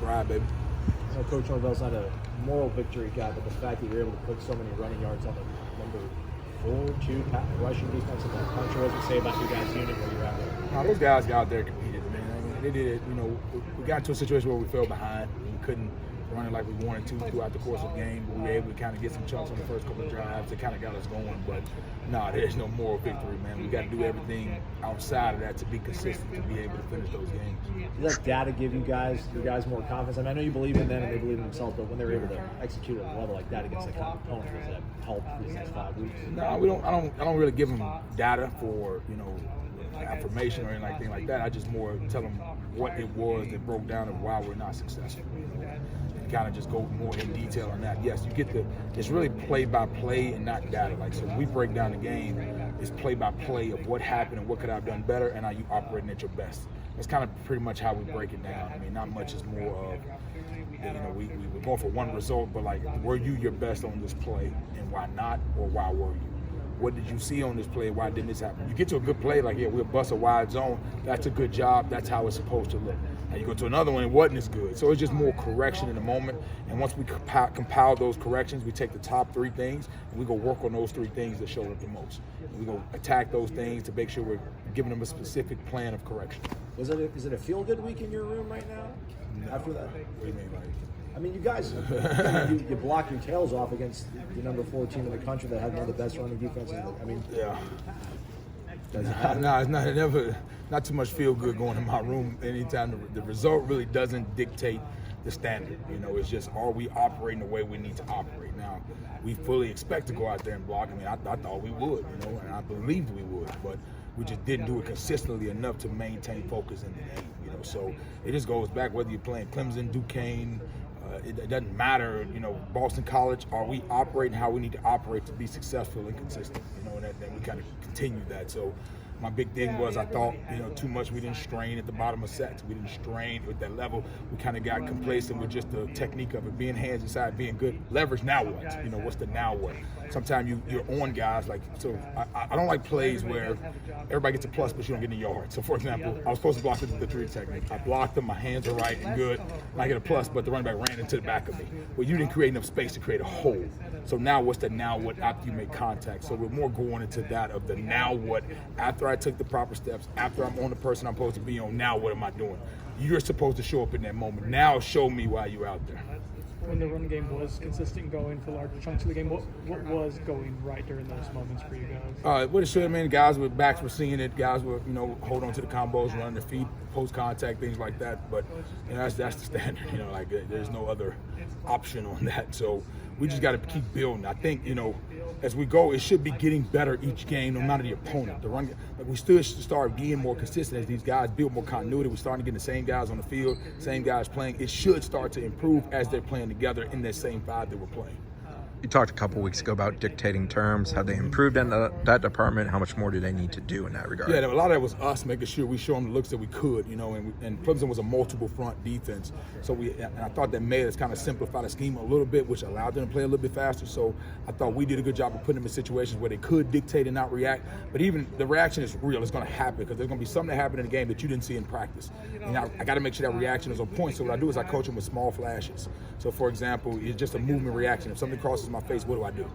ride, baby. Coach Norvell's not a moral victory guy, but the fact that you're able to put so many running yards on the number 4-2 rushing defense in the country, what does it say about you guys' unit where you're at there? Now, those guys got out there and competed, man. I mean, they did it. You know, we got into a situation where we fell behind. We couldn't run it like we wanted to throughout the course of the game, but we were able to kind of get some chunks on the first couple of drives that kind of got us going. But no, there's no moral victory, man. We got to do everything outside of that to be consistent, to be able to finish those games. Does that data give you guys more confidence? I mean, I know you believe in them and they believe in themselves, but when they're able to execute at a level like that against that kind of opponent, does that help these next 5 weeks? No, we don't. I don't really give them data for affirmation or anything like that. I just more tell them what it was that broke down and why we're not successful. And kind of just go more in detail on that. Yes, you get it's really play by play and not data. Like, so when we break down the game, it's play by play of what happened and what could I have done better and are you operating at your best. That's kind of pretty much how we break it down. I mean, not much is more of, we're going for one result, but like, were you your best on this play and why not, or why were you? What did you see on this play? Why didn't this happen? You get to a good play, like, yeah, we'll bust a wide zone. That's a good job. That's how it's supposed to look. Now you go to another one, it wasn't as good. So it's just more correction in the moment. And once we compile those corrections, we take the top 3 things and we go work on those 3 things that showed up the most. And we go attack those things to make sure we're giving them a specific plan of correction. Is it a feel-good week in your room right now? No. After that? What do you mean, like? I mean, you guys, you block your tails off against the number 4 team in the country that had one of the best running defenses. I mean, yeah. No, it's not too much feel good going in my room anytime. The result really doesn't dictate the standard. It's just, are we operating the way we need to operate? Now, we fully expect to go out there and block. I mean, I thought we would, and I believed we would, but we just didn't do it consistently enough to maintain focus in the game. So it just goes back whether you're playing Clemson, Duquesne. It doesn't matter, Boston College, are we operating how we need to operate to be successful and consistent, and that we kind of continue that. So my big thing was I thought, too much. We didn't strain at the bottom of sets. We didn't strain at that level. We kind of got complacent with just the technique of it, being hands inside, being good. Leverage, now what? What's the now what? Sometimes you're on guys, like, so I don't like plays where everybody gets a plus, but you don't get any yards. So, for example, I was supposed to block the 3 technique. I blocked them, my hands are right and good, and I get a plus, but the running back ran into the back of me. Well, you didn't create enough space to create a hole. So now what's the now what after you make contact? So we're more going into that of the now what after I took the proper steps, after I'm on the person I'm supposed to be on, now what am I doing? You're supposed to show up in that moment. Now show me why you're out there. When the run game was consistent going for large chunks of the game, what was going right during those moments for you guys? What it should have been, guys with backs were seeing it. Guys were, hold on to the combos, run their feet, post contact, things like that. But that's the standard. There's no other option on that. So we just got to keep building. I think, as we go, it should be getting better each game, no matter the opponent. The run, we still should start being more consistent as these guys build more continuity. We're starting to get the same guys on the field, same guys playing. It should start to improve as they're playing together in that same 5 that we're playing. You talked a couple weeks ago about dictating terms. Have they improved in that department? How much more do they need to do in that regard? Yeah, a lot of that was us making sure we show them the looks that we could, and Clemson was a multiple front defense. So and I thought that made us kind of simplify the scheme a little bit, which allowed them to play a little bit faster. So I thought we did a good job of putting them in situations where they could dictate and not react. But even the reaction is real. It's going to happen because there's going to be something that happened in the game that you didn't see in practice. And I got to make sure that reaction is on point. So what I do is I coach them with small flashes. So, for example, it's just a movement reaction. If something crosses my face, what do I do?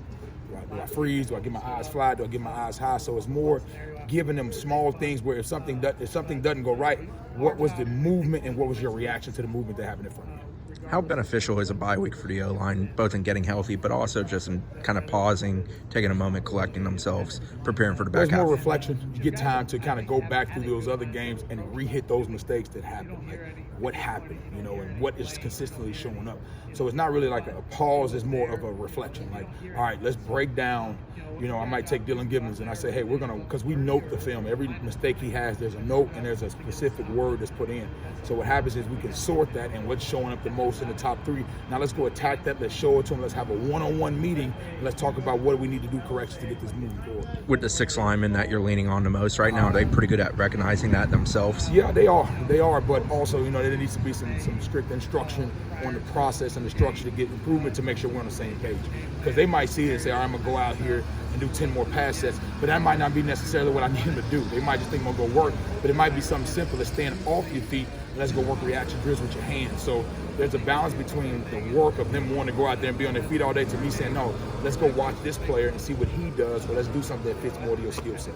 Do I freeze? Do I get my eyes fly? Do I get my eyes high? So it's more giving them small things where if something doesn't go right, what was the movement and what was your reaction to the movement that happened in front of you? How beneficial is a bye week for the O-line, both in getting healthy, but also just in kind of pausing, taking a moment, collecting themselves, preparing for the back half? There's more reflection. You get time to kind of go back through those other games and re-hit those mistakes that happened. Like what happened, and what is consistently showing up. So it's not really like a pause. It's more of a reflection. Like, all right, let's break down. I might take Dylan Gibbons and I say, hey, we're going to, because we note the film. Every mistake he has, there's a note and there's a specific word that's put in. So what happens is we can sort that and what's showing up the most in the top 3. Now let's go attack that. Let's show it to him. Let's have a one-on-one meeting. And let's talk about what we need to do corrections to get this moving forward. With the 6 linemen that you're leaning on the most right now, are they pretty good at recognizing that themselves? Yeah, they are. They are. But also, there needs to be some strict instruction on the process and the structure to get improvement to make sure we're on the same page. Because they might see it and say, all right, I'm going to go out here and do 10 more pass sets. But that might not be necessarily what I need them to do. They might just think I'm gonna go work, but it might be something simple as staying off your feet and let's go work reaction drills with your hands. So there's a balance between the work of them wanting to go out there and be on their feet all day to me saying, no, let's go watch this player and see what he does, or let's do something that fits more to your skill set.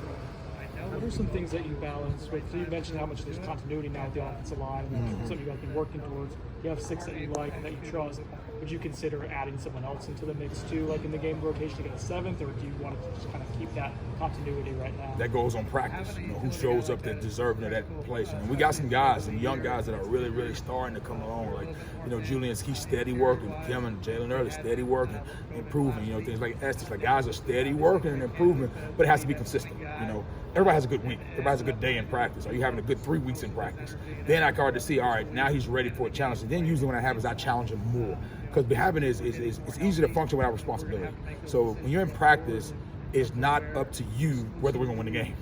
What are some things that you balance with? So you mentioned how much there's continuity now with the offensive line, and that's something you guys have been working towards. You have 6 that you like and that you trust. Would you consider adding someone else into the mix too, like in the game rotation to get a 7th, or do you want to just kind of keep that continuity right now? That goes on practice. You know, who shows up that's deserving of that place. And we got some guys, some young guys that are really, really starting to come along. Like, you know, Julian's, he's steady working. Kevin, Jalen Early, steady working, improving. You know, things like Estes, like guys are steady working and improving, but it has to be consistent. You know, everybody has a good week. Everybody has a good day in practice. Are you having a good 3 weeks in practice? Then I start to see, all right, now he's ready for a challenge. And then usually when I have is I challenge him more. Because having is it's easy to function without responsibility. So when you're in practice, it's not up to you whether we're going to win the game.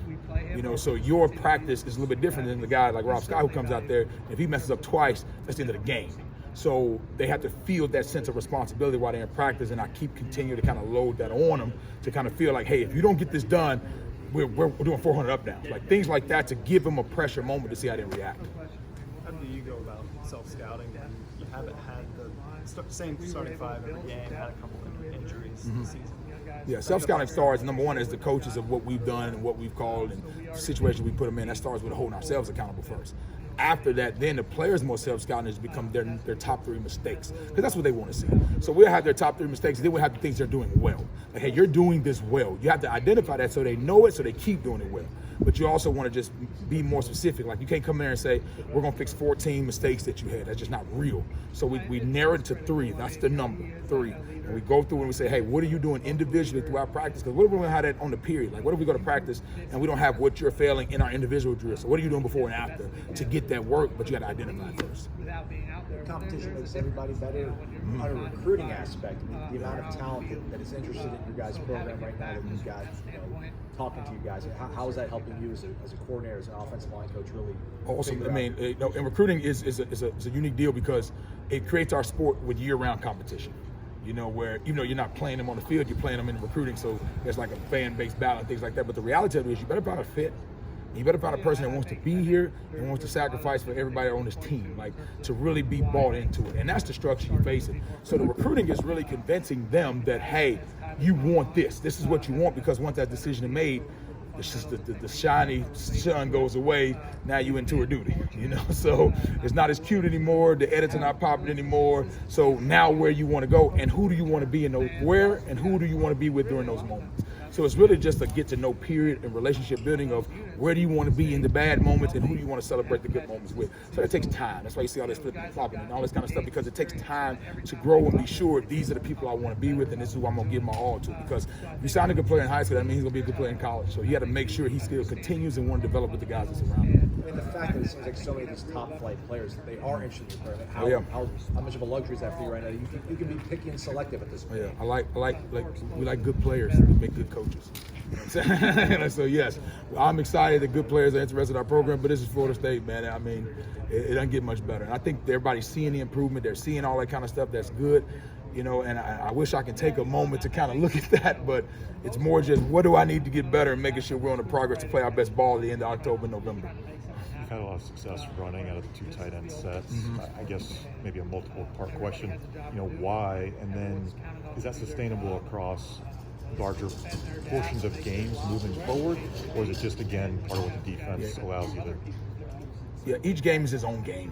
You know, so your practice is a little bit different than the guy like Rob Scott who comes out there. If he messes up twice, that's the end of the game. So they have to feel that sense of responsibility while they're in practice, and I continue to kind of load that on them to kind of feel like, hey, if you don't get this done, we're doing 400 up downs. Like things like that to give them a pressure moment to see how they react. How do you go about self-scouting when you haven't had the same starting 5 every game, had a couple of injuries this season? Yeah, self-scouting starts, number one, as the coaches of what we've done and what we've called and situations we put them in. That starts with holding ourselves accountable first. After that, then the players' more self-scouting has become their top 3 mistakes, because that's what they want to see. So we'll have their top 3 mistakes, and then we'll have the things they're doing well. Like, hey, you're doing this well. You have to identify that so they know it, so they keep doing it well. But you also want to just be more specific. Like, you can't come in there and say, we're going to fix 14 mistakes that you had. That's just not real. So we narrow it to 3. That's the number, 3. And we go through and we say, hey, what are you doing individually throughout practice? Because what if we don't have that on the period? Like, what if we go to practice and we don't have what you're failing in our individual drills? So what are you doing before and after to get that work? But you got to identify it first. Competition makes everybody better. On a recruiting aspect, I mean, the amount of talent that is interested in your guys' program right now that you've got, talking to you guys, how is that helping you as a coordinator, as an offensive line coach, really? Awesome. I mean, and recruiting is a unique deal because it creates our sport with year-round competition. You know, where even though you're not playing them on the field, you're playing them in recruiting, so there's like a fan-based battle and things like that. But the reality of it is you better find a fit. You better find a person that wants to be here and wants to sacrifice for everybody on this team, like to really be bought into it. And that's the structure you're facing. So the recruiting is really convincing them that, hey, you want this. This is what you want, because once that decision is made, it's just the shiny sun goes away. Now you in tour duty, So it's not as cute anymore. The edits are not popping anymore. So now where you want to go and who do you want to be in those, where and who do you want to be with during those moments? So it's really just a get to know period and relationship building of where do you want to be in the bad moments and who do you want to celebrate the good moments with. So that takes time. That's why you see all this flipping and flopping and all this kind of stuff, because it takes time to grow and be sure these are the people I want to be with and this is who I'm going to give my all to. Because if you sign a good player in high school, that means he's going to be a good player in college. So you got to make sure he still continues and want to develop with the guys that's around him. I mean, the fact that it seems like so many of these top flight players, they are interested in your player. How much of a luxury is that for you right now? You can be picky and selective at this point. Yeah, we like good players. We make good coaches. So yes, I'm excited that good players are interested in our program, but this is Florida State, man. I mean, it doesn't get much better. And I think everybody's seeing the improvement. They're seeing all that kind of stuff. That's good. And I wish I could take a moment to kind of look at that, but it's more just what do I need to get better and making sure we're on the progress to play our best ball at the end of October and November. You've had a lot of success running out of the 2 tight end sets. I guess maybe a multiple part question, why? And then is that sustainable across larger portions of games moving forward, or is it just, again, part of what the defense allows you to? Yeah, each game is its own game.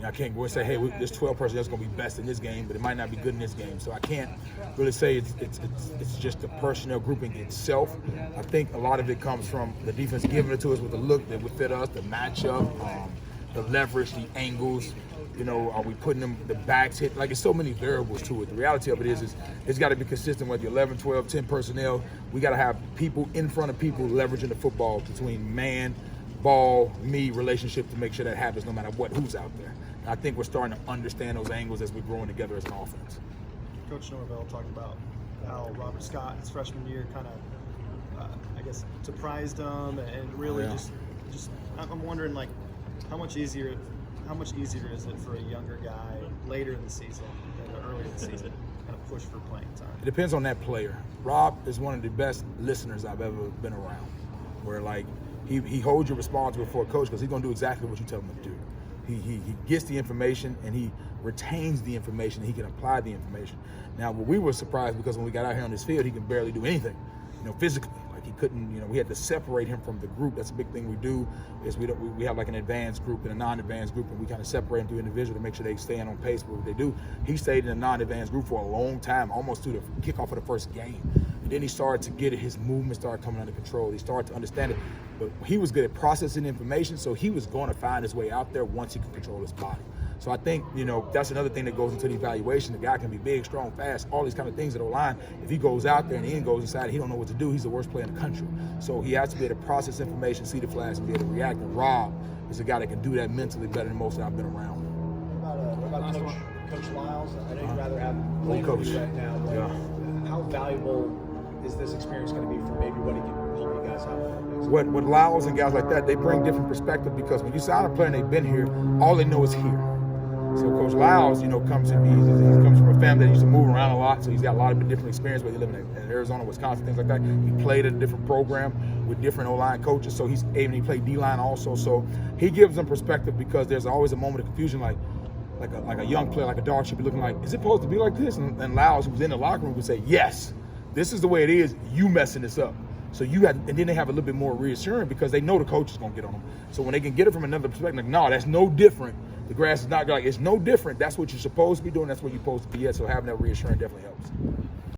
I can't go and say, hey, this 12 person that's going to be best in this game, but it might not be good in this game. So I can't really say it's just the personnel grouping itself. I think a lot of it comes from the defense giving it to us with the look that would fit us, the matchup, the leverage, the angles. Are we putting them, the backs hit? Like, it's so many variables to it. The reality of it is it's got to be consistent with the 11, 12, 10 personnel. We got to have people in front of people leveraging the football between man, ball, me relationship to make sure that happens no matter who's out there. And I think we're starting to understand those angles as we're growing together as an offense. Coach Norvell talked about how Robert Scott, his freshman year, kind of, surprised him and really just. I'm wondering, like, how much easier is it for a younger guy later in the season than earlier in the season? kind of push for playing time? It depends on that player. Rob is one of the best listeners I've ever been around, where like he holds you responsible for a coach because he's gonna do exactly what you tell him to do. He gets the information and he retains the information and he can apply the information. Now, we were surprised because when we got out here on this field, he can barely do anything, physically. Like he couldn't, we had to separate him from the group. That's a big thing we do is we have like an advanced group and a non-advanced group, and we kind of separate them to individual to make sure they staying on pace with what they do. He stayed in a non-advanced group for a long time, almost to the kickoff of the first game. And then he started to get it, his movement started coming under control. He started to understand it. But he was good at processing information, so he was going to find his way out there once he could control his body. So I think, that's another thing that goes into the evaluation. The guy can be big, strong, fast, all these kind of things that are line. If he goes out there and he goes inside, he don't know what to do. He's the worst player in the country. So he has to be able to process information, see the flash, and be able to react. And Rob is a guy that can do that mentally better than most that I've been around. What about Coach Lyles? I know you'd rather have playing coach. with you right now, but Yeah. how valuable is this experience going to be for maybe what he can help you guys out with? What Lyles and guys like that, they bring different perspective because when you sign a player and they've been here, all they know is here. So Coach Lyles, comes from a family that used to move around a lot, so he's got a lot of different experience, whether he live in Arizona, Wisconsin, things like that. He played at a different program with different O-line coaches, so he played D-line also. So he gives them perspective because there's always a moment of confusion, like a young player, like a dog should be looking like, is it supposed to be like this? And Lyles, who was in the locker room, would say, yes, this is the way it is. You messing this up. So and then they have a little bit more reassurance because they know the coach is going to get on them. So when they can get it from another perspective, like, no, that's no different. The grass is not like it's no different. That's what you're supposed to be doing. That's what you're supposed to be at. So having that reassurance definitely helps.